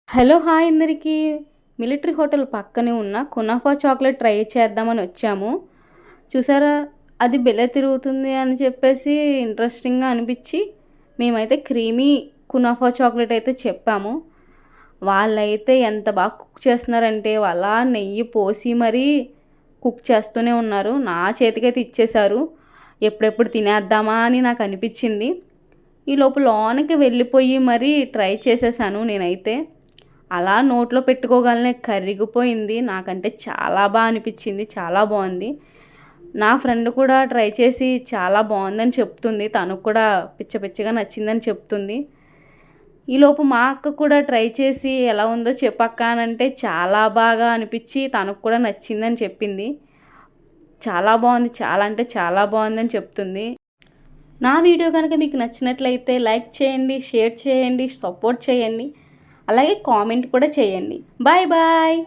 Hello hi అందరికీ. Military hotel పక్కనే ఉన్న కునాఫా చాక్లెట్ ట్రై చేద్దామని వచ్చాము. చూసారా, అది బెలే తిరుగుతుంది అని చెప్పేసి ఇంట్రెస్టింగ్గా అనిపించి మేమైతే క్రీమీ కునాఫా చాక్లెట్ అయితే చెప్పాము. వాళ్ళైతే ఎంత బాగా కుక్ చేస్తున్నారంటే వాళ్ళ నెయ్యి పోసి మరీ కుక్ చేస్తూనే ఉన్నారు. నా చేతికైతే ఇచ్చేశారు. ఎప్పుడెప్పుడు తినేద్దామా అని నాకు అనిపించింది. ఈ లోపు లోనికి వెళ్ళిపోయి మరీ ట్రై చేసేసాను నేనైతే. అలా నోట్లో పెట్టుకోగానే కరిగిపోయింది. నాకంటే చాలా బాగా అనిపించింది, చాలా బాగుంది. నా ఫ్రెండ్ కూడా ట్రై చేసి చాలా బాగుందని చెప్తుంది. తనకు కూడా పిచ్చ పిచ్చగా నచ్చిందని చెప్తుంది. ఈలోపు మా అక్క కూడా ట్రై చేసి ఎలా ఉందో చెప్పక్క అని అంటే చాలా బాగా అనిపించి తనకు కూడా నచ్చిందని చెప్పింది. చాలా బాగుంది, చాలా అంటే చాలా బాగుందని చెప్తుంది. నా వీడియో కనుక మీకు నచ్చినట్లయితే లైక్ చేయండి, షేర్ చేయండి, సపోర్ట్ చేయండి, అలాగే కామెంట్ కూడా చేయండి. Bye bye.